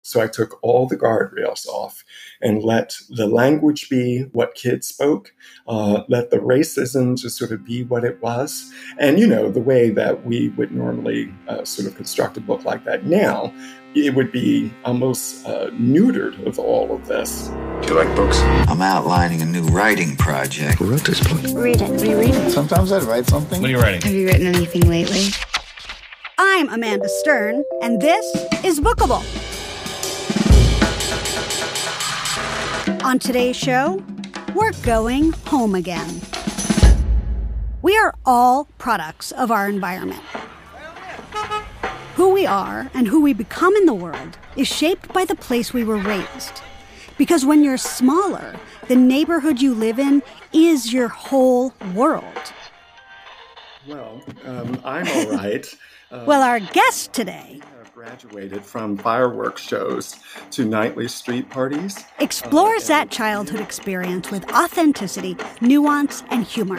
So I took all the guardrails off and let the language be what kids spoke, let the racism just sort of be what it was. And, the way that we would normally sort of construct a book like that now, it would be almost neutered of all of this. Do you like books? I'm outlining a new writing project. Who wrote this book? Read it. Reread it. Sometimes I'd write something. What are you writing? Have you written anything lately? I'm Amanda Stern, and this is Bookable. On today's show, we're going home again. We are all products of our environment. Who we are and who we become in the world is shaped by the place we were raised. Because when you're smaller, the neighborhood you live in is your whole world. Well, I'm all right. Well, our guest today graduated from fireworks shows to nightly street parties. Explores that childhood experience with authenticity, nuance, and humor.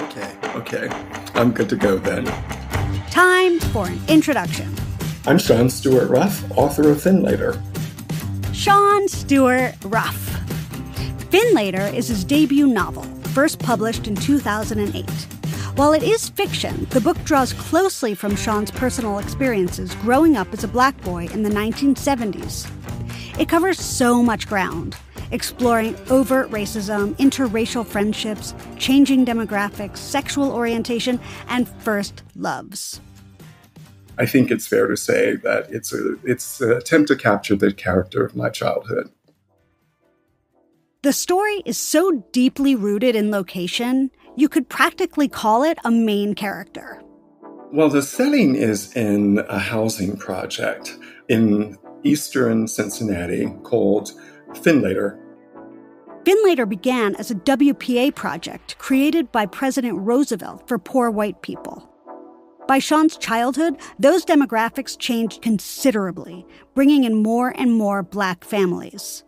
Okay. I'm good to go then. Time for an introduction. I'm Shawn Stewart Ruff, author of Finlater. Shawn Stewart Ruff. Finlater is his debut novel, first published in 2008. While it is fiction, the book draws closely from Shawn's personal experiences growing up as a black boy in the 1970s. It covers so much ground, exploring overt racism, interracial friendships, changing demographics, sexual orientation, and first loves. I think it's fair to say that it's an attempt to capture the character of my childhood. The story is so deeply rooted in location, you could practically call it a main character. Well, the setting is in a housing project in eastern Cincinnati called Finlater. Finlater began as a WPA project created by President Roosevelt for poor white people. By Shawn's childhood, those demographics changed considerably, bringing in more and more black families.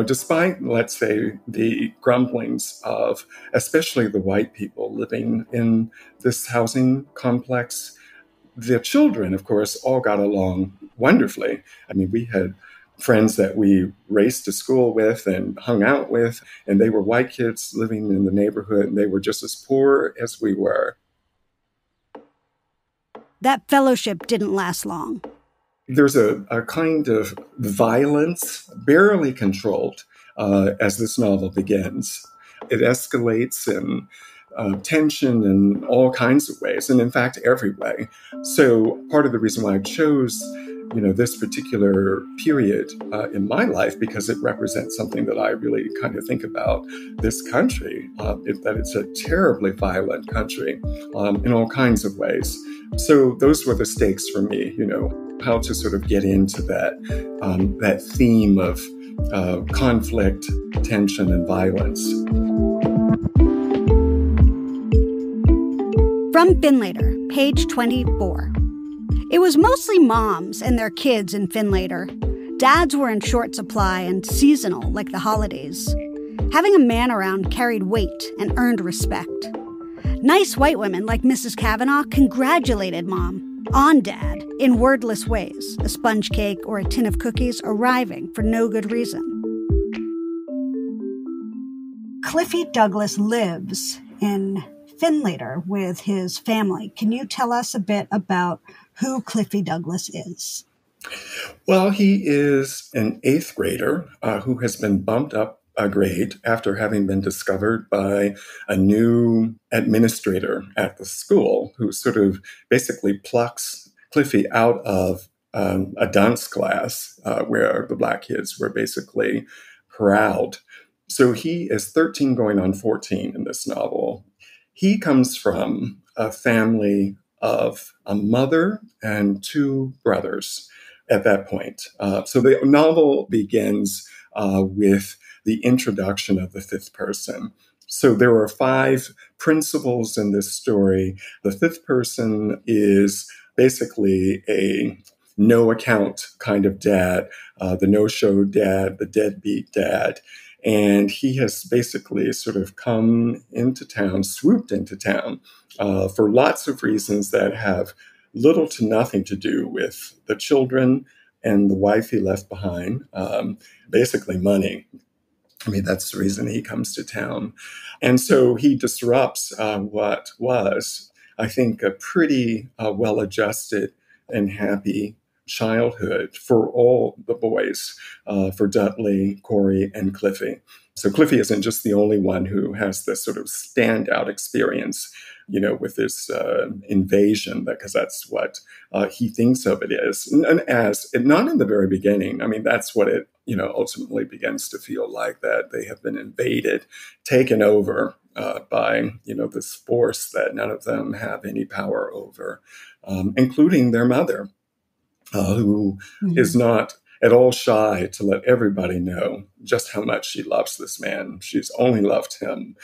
Despite, let's say, the grumblings of especially the white people living in this housing complex, the children, of course, all got along wonderfully. I mean, we had friends that we raced to school with and hung out with, and they were white kids living in the neighborhood, and they were just as poor as we were. That fellowship didn't last long. There's a kind of violence, barely controlled, as this novel begins. It escalates in tension in all kinds of ways, and in fact, every way. So part of the reason why I chose, this particular period in my life, because it represents something that I really kind of think about this country, that it's a terribly violent country in all kinds of ways. So those were the stakes for me, how to sort of get into that theme of conflict, tension, and violence. From Finlater, page 24. It was mostly moms and their kids in Finlater. Dads were in short supply and seasonal, like the holidays. Having a man around carried weight and earned respect. Nice white women like Mrs. Kavanaugh congratulated Mom on Dad in wordless ways, a sponge cake or a tin of cookies arriving for no good reason. Cliffy Douglass lives in Finlater with his family. Can you tell us a bit about who Cliffy Douglass is? Well, he is an 8th grader who has been bumped up a grade after having been discovered by a new administrator at the school who sort of basically plucks Cliffy out of a dance class where the black kids were basically corralled. So he is 13 going on 14 in this novel. He comes from a family of a mother and 2 brothers at that point. So the novel begins with the introduction of the 5th person. So there are 5 principals in this story. The 5th person is basically a no-account kind of dad, the no-show dad, the deadbeat dad. And he has basically sort of come into town, swooped into town for lots of reasons that have little to nothing to do with the children, and the wife he left behind, basically money. I mean, that's the reason he comes to town. And so he disrupts what was, I think, a pretty well-adjusted and happy childhood for all the boys, for Dudley, Corey, and Cliffy. So Cliffy isn't just the only one who has this sort of standout experience, with this invasion, because that's what he thinks of it as. And as, not in the very beginning, I mean, that's what it, ultimately begins to feel like, that they have been invaded, taken over by, this force that none of them have any power over, including their mother, who is not at all shy to let everybody know just how much she loves this man. She's only loved him.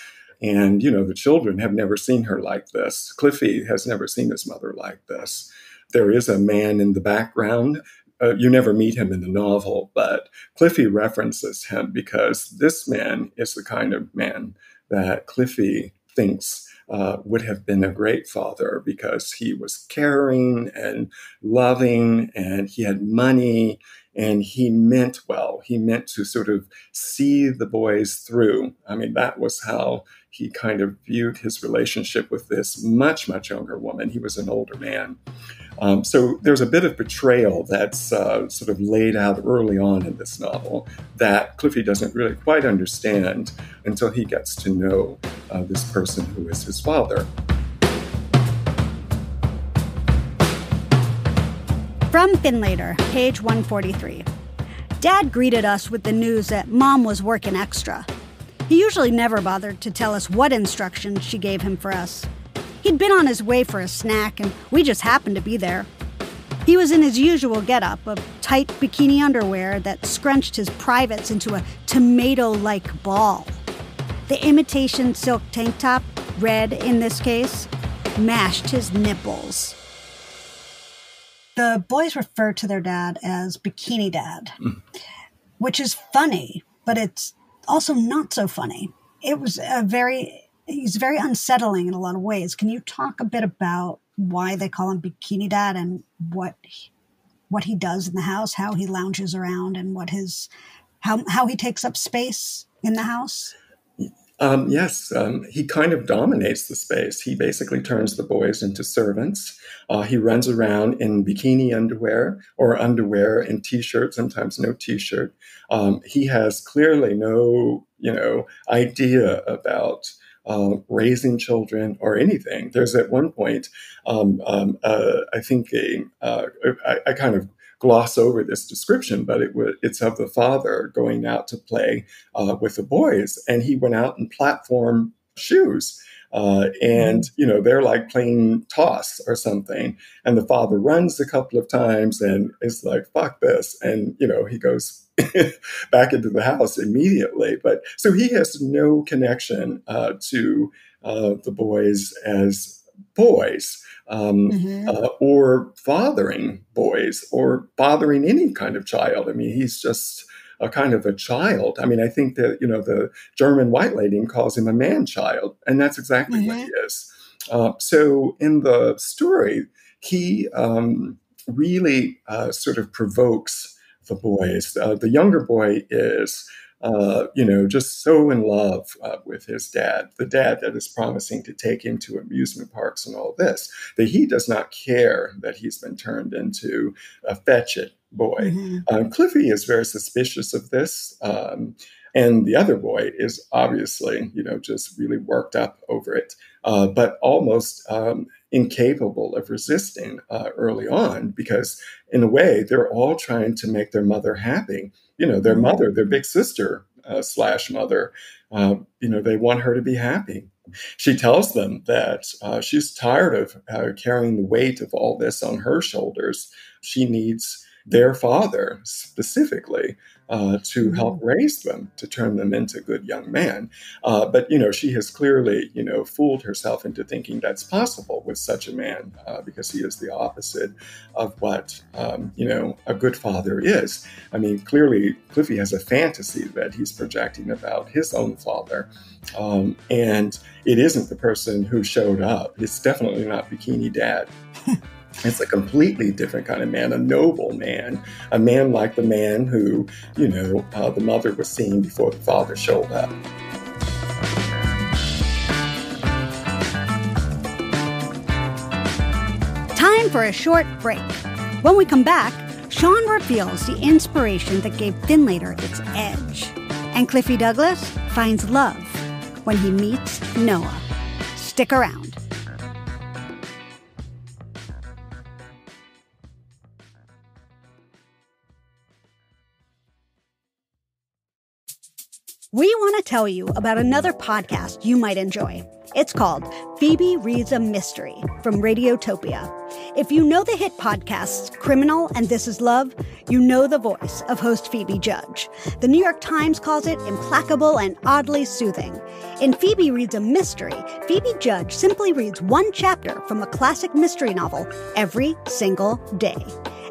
And, the children have never seen her like this. Cliffy has never seen his mother like this. There is a man in the background. You never meet him in the novel, but Cliffy references him because this man is the kind of man that Cliffy thinks would have been a great father, because he was caring and loving, and he had money, and he meant well. He meant to sort of see the boys through. I mean, that was how he kind of viewed his relationship with this much, much younger woman. He was an older man. So there's a bit of betrayal that's sort of laid out early on in this novel that Cliffy doesn't really quite understand until he gets to know this person who is his father. From Finlater, page 143. Dad greeted us with the news that Mom was working extra. He usually never bothered to tell us what instructions she gave him for us. He'd been on his way for a snack, and we just happened to be there. He was in his usual getup of tight bikini underwear that scrunched his privates into a tomato-like ball. The imitation silk tank top, red in this case, mashed his nipples. The boys refer to their dad as Bikini Dad, which is funny, but it's also not so funny. It was he's very unsettling in a lot of ways. Can you talk a bit about why they call him Bikini Dad and what he does in the house, how he lounges around, and how he takes up space in the house? Yes, he kind of dominates the space. He basically turns the boys into servants. He runs around in bikini underwear or underwear and T-shirt, sometimes no T-shirt. He has clearly no, idea about raising children or anything. There's at one point, I think I kind of gloss over this description, but it's of the father going out to play with the boys, and he went out in platform shoes. And they're like playing toss or something. And the father runs a couple of times and is like, fuck this. And, he goes back into the house immediately. But so he has no connection to the boys as boys. Or fathering boys or fathering any kind of child. I mean, he's just a kind of a child. I mean, I think that, the German white lady calls him a man-child, and that's exactly what he is. So in the story, he really sort of provokes the boys. The younger boy is just so in love with his dad, the dad that is promising to take him to amusement parks and all this, that he does not care that he's been turned into a fetch-it boy. Cliffy is very suspicious of this. And the other boy is obviously, just really worked up over it, but almost incapable of resisting early on, because in a way, they're all trying to make their mother happy. Their mother, their big sister / mother, they want her to be happy. She tells them that she's tired of carrying the weight of all this on her shoulders. She needs their father specifically to help raise them, to turn them into good young men. But, she has clearly, fooled herself into thinking that's possible with such a man because he is the opposite of what, a good father is. I mean, clearly, Cliffy has a fantasy that he's projecting about his own father. And it isn't the person who showed up. It's definitely not Bikini Dad. It's a completely different kind of man, a noble man, a man like the man who, the mother was seeing before the father showed up. Time for a short break. When we come back, Shawn reveals the inspiration that gave Finlater its edge. And Cliffy Douglass finds love when he meets Noah. Stick around. We want to tell you about another podcast you might enjoy. It's called Phoebe Reads a Mystery from Radiotopia. If you know the hit podcasts Criminal and This Is Love, you know the voice of host Phoebe Judge. The New York Times calls it implacable and oddly soothing. In Phoebe Reads a Mystery, Phoebe Judge simply reads one chapter from a classic mystery novel every single day.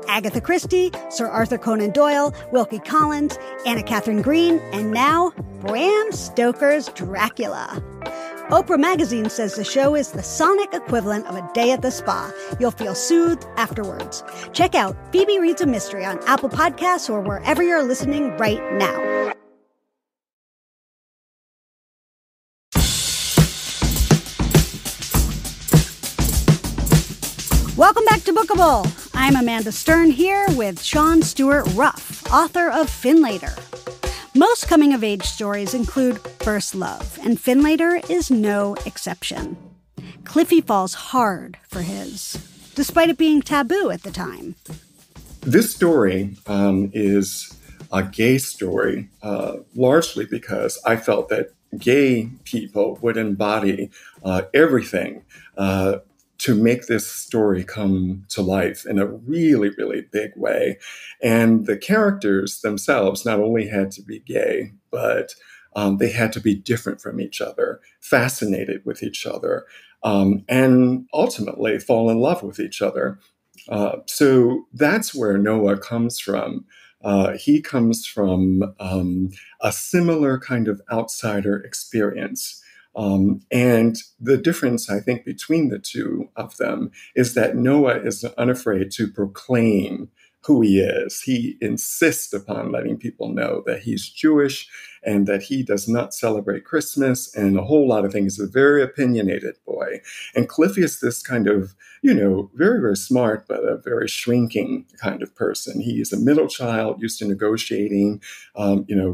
Agatha Christie, Sir Arthur Conan Doyle, Wilkie Collins, Anna Catherine Green, and now Bram Stoker's Dracula. Oprah Magazine says the show is the sonic equivalent of a day at the spa. You'll feel soothed afterwards. Check out Phoebe Reads a Mystery on Apple Podcasts or wherever you're listening right now. Welcome back to Bookable. I'm Amanda Stern here with Shawn Stewart Ruff, author of Finlater. Most coming-of-age stories include first love, and Finlater is no exception. Cliffy falls hard for his, despite it being taboo at the time. This story is a gay story, largely because I felt that gay people would embody everything to make this story come to life in a really, really big way. And the characters themselves not only had to be gay, but they had to be different from each other, fascinated with each other, and ultimately fall in love with each other. So that's where Noah comes from. He comes from a similar kind of outsider experience. And the difference, I think, between the two of them is that Noah is unafraid to proclaim who he is. He insists upon letting people know that he's Jewish and that he does not celebrate Christmas and a whole lot of things. He's a very opinionated boy. And Cliffy is this kind of, very, very smart, but a very shrinking kind of person. He's a middle child used to negotiating,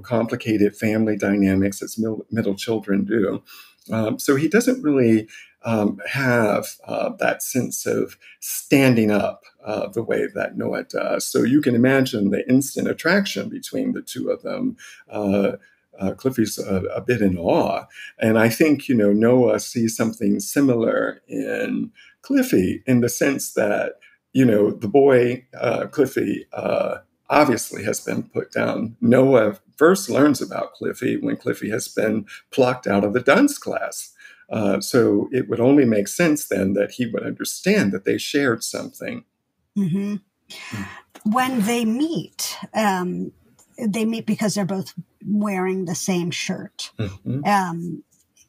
complicated family dynamics as middle children do. So he doesn't really have that sense of standing up the way that Noah does. So you can imagine the instant attraction between the two of them. Cliffy's a bit in awe. And I think, Noah sees something similar in Cliffy in the sense that, the boy, Cliffy, obviously has been put down. Noah first learns about Cliffy when Cliffy has been plucked out of the dunce class. So it would only make sense then that he would understand that they shared something. Mm-hmm. When they meet because they're both wearing the same shirt,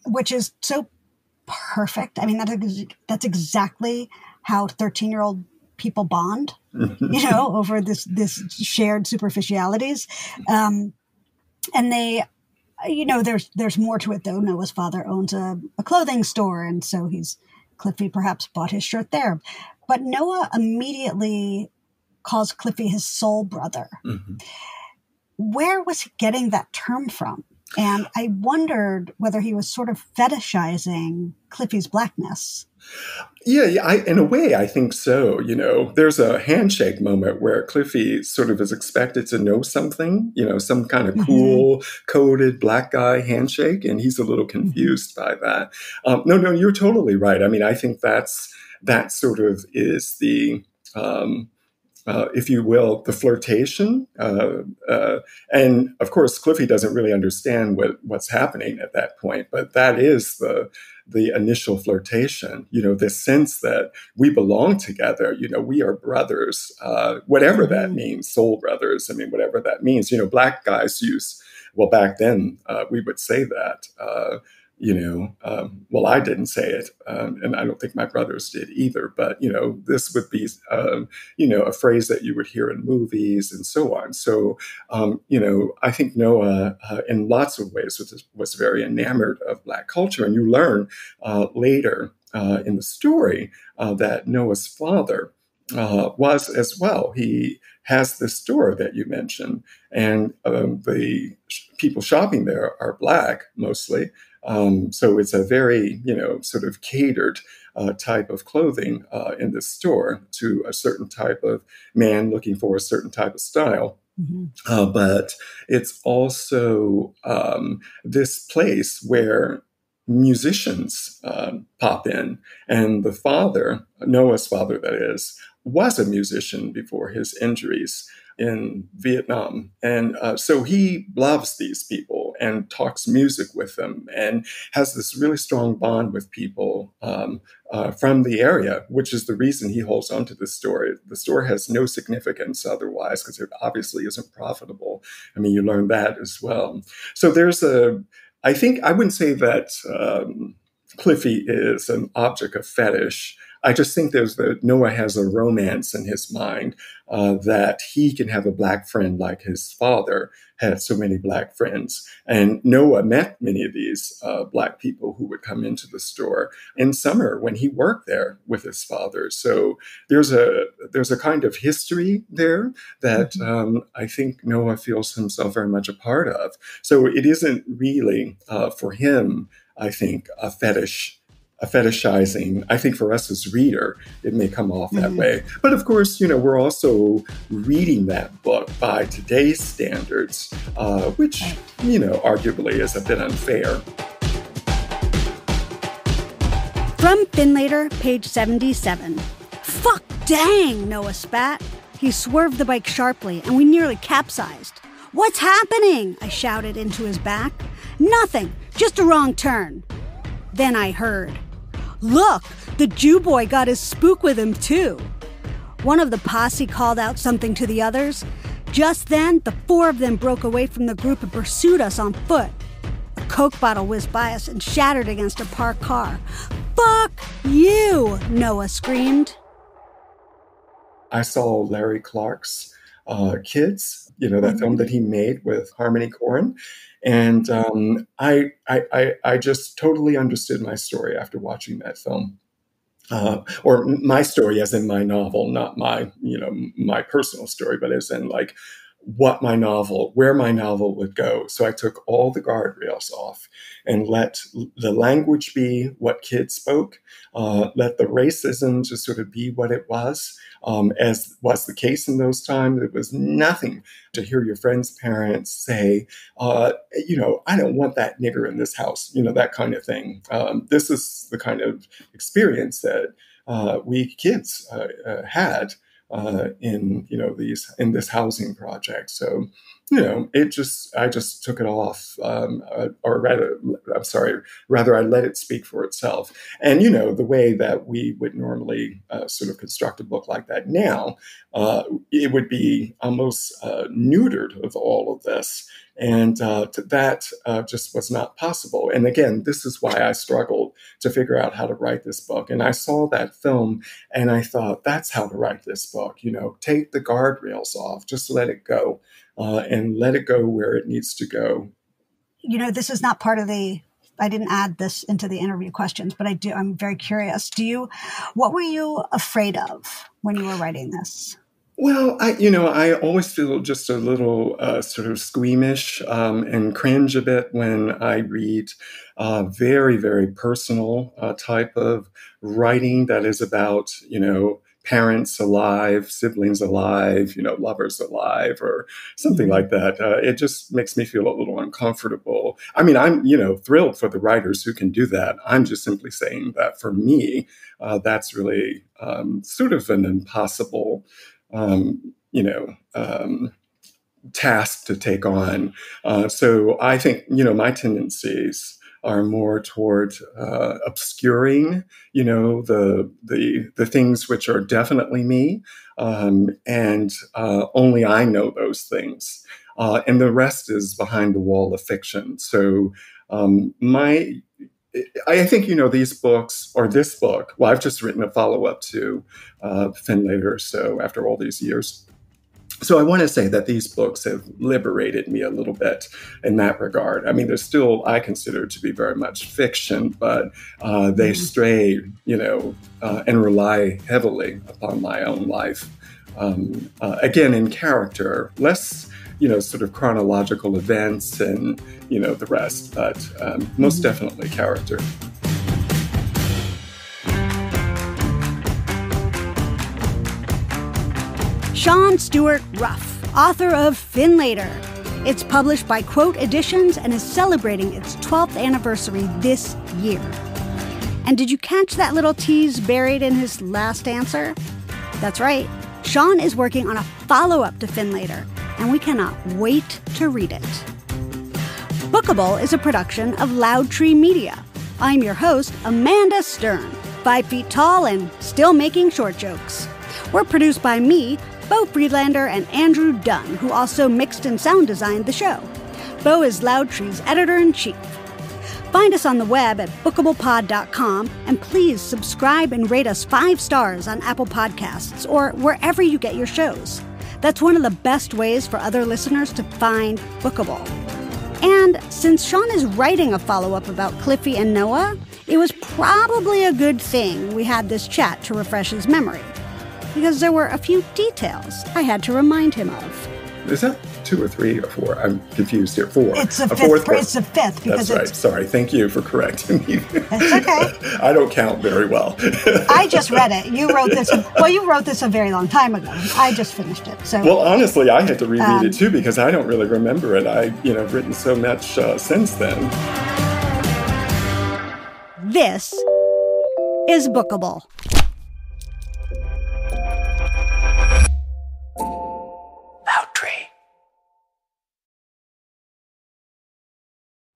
which is so perfect. I mean, that's exactly how 13-year-old people bond, over this shared superficialities. And they, there's more to it though. Noah's father owns a clothing store. And so Cliffy perhaps bought his shirt there, but Noah immediately calls Cliffy his soul brother. Mm-hmm. Where was he getting that term from? And I wondered whether he was sort of fetishizing Cliffy's blackness. Yeah, in a way, I think so. There's a handshake moment where Cliffy sort of is expected to know something, some kind of cool, coded black guy handshake, and he's a little confused by that. No, you're totally right. I mean, I think that sort of is the... if you will, the flirtation. And of course, Cliffy doesn't really understand what's happening at that point, but that is the initial flirtation, this sense that we belong together, we are brothers, whatever that means, soul brothers. I mean, whatever that means, black guys back then we would say that. well, I didn't say it, and I don't think my brothers did either, but, this would be, a phrase that you would hear in movies and so on. So, I think Noah, in lots of ways, was very enamored of Black culture. And you learn later in the story that Noah's father was as well. He has this store that you mentioned, and the people shopping there are Black mostly. So it's a very, sort of catered type of clothing in this store to a certain type of man looking for a certain type of style. Mm-hmm. But it's also this place where musicians pop in. And the father, Noah's father, that is, was a musician before his injuries in Vietnam. And so he loves these people and talks music with them and has this really strong bond with people from the area, which is the reason he holds on to this store. The store has no significance otherwise because it obviously isn't profitable. I mean, you learn that as well. So I think I wouldn't say that Cliffy is an object of fetish. I just think Noah has a romance in his mind that he can have a Black friend like his father had so many Black friends. And Noah met many of these Black people who would come into the store in summer when he worked there with his father. So there's a kind of history there that I think Noah feels himself very much a part of. So it isn't really for him, I think, a fetishizing. I think for us as reader, it may come off that way. But of course, we're also reading that book by today's standards, which, arguably is a bit unfair. From Finlater, page 77. Fuck dang, Noah spat. He swerved the bike sharply, and we nearly capsized. What's happening? I shouted into his back. Nothing, just a wrong turn. Then I heard, look, the Jew boy got his spook with him too. One of the posse called out something to the others. Just then, the four of them broke away from the group and pursued us on foot. A Coke bottle whizzed by us and shattered against a parked car. Fuck you, Noah screamed. I saw Larry Clark's Kids, that film that he made with Harmony Korine. And I just totally understood my story after watching that film. Or my story as in my novel, not my personal story, but as in like where my novel would go. So I took all the guardrails off and let the language be what kids spoke, let the racism just sort of be what it was, as was the case in those times. It was nothing to hear your friend's parents say, I don't want that nigger in this house, that kind of thing. This is the kind of experience that we kids had in this housing project. So I just took it off, rather I let it speak for itself. And the way that we would normally sort of construct a book like that now, it would be almost neutered of all of this. And that just was not possible. And again, this is why I struggled to figure out how to write this book. And I saw that film and I thought, that's how to write this book. Take the guardrails off, just let it go and let it go where it needs to go. This is not part of I didn't add this into the interview questions, but I'm very curious. What were you afraid of when you were writing this? Well, I always feel just a little sort of squeamish and cringe a bit when I read very, very personal type of writing that is about, parents alive, siblings alive, lovers alive, or something like that. It just makes me feel a little uncomfortable. I mean, I'm, thrilled for the writers who can do that. I'm just simply saying that for me, that's really sort of an impossible task to take on. So I think, my tendencies are more toward obscuring, the things which are definitely me, and only I know those things. And the rest is behind the wall of fiction. So my I think, these books, or this book, well, I've just written a follow-up to Finlater, so after all these years. So I want to say that these books have liberated me a little bit in that regard. I mean, they're still, I consider to be very much fiction, but they stray, and rely heavily upon my own life. Again, in character, less sort of chronological events and, the rest, but most definitely character. Shawn Stewart Ruff, author of Finlater. It's published by Quote Editions and is celebrating its 12th anniversary this year. And did you catch that little tease buried in his last answer? That's right. Shawn is working on a follow-up to Finlater, and we cannot wait to read it. Bookable is a production of Loud Tree Media. I'm your host, Amanda Stern, 5 feet tall and still making short jokes. We're produced by me, Bo Friedlander, and Andrew Dunn, who also mixed and sound designed the show. Bo is Loud Tree's editor-in-chief. Find us on the web at bookablepod.com, and please subscribe and rate us 5 stars on Apple Podcasts or wherever you get your shows. That's one of the best ways for other listeners to find Bookable. And since Shawn is writing a follow-up about Cliffy and Noah, it was probably a good thing we had this chat to refresh his memory, because there were a few details I had to remind him of. Is that 2 or 3 or 4? I'm confused here. 4. It's the fifth. It's the fifth. Because that's right. Sorry. Thank you for correcting me. That's okay. I don't count very well. I just read it. You wrote this. You wrote this a very long time ago. I just finished it. So. Well, honestly, I had to reread it too because I don't really remember it. I've written so much since then. This is Bookable.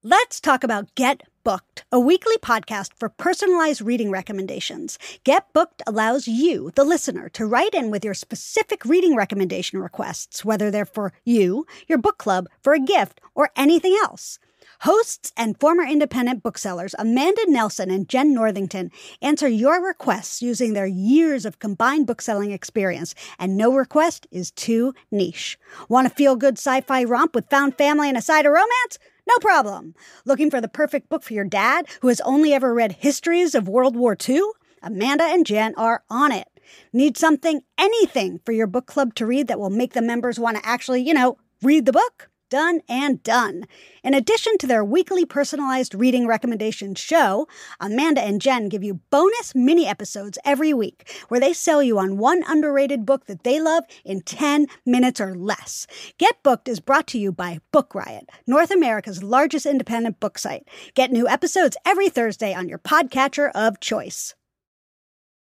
Let's talk about Get Booked, a weekly podcast for personalized reading recommendations. Get Booked allows you, the listener, to write in with your specific reading recommendation requests, whether they're for you, your book club, for a gift, or anything else. Hosts and former independent booksellers Amanda Nelson and Jen Northington answer your requests using their years of combined bookselling experience, and no request is too niche. Want a feel-good sci-fi romp with found family and a side of romance? No problem. Looking for the perfect book for your dad who has only ever read histories of World War II? Amanda and Jen are on it. Need something, anything for your book club to read that will make the members want to actually, read the book? Done and done. In addition to their weekly personalized reading recommendation show, Amanda and Jen give you bonus mini episodes every week where they sell you on one underrated book that they love in 10 minutes or less. Get Booked is brought to you by Book Riot, North America's largest independent book site. Get new episodes every Thursday on your podcatcher of choice.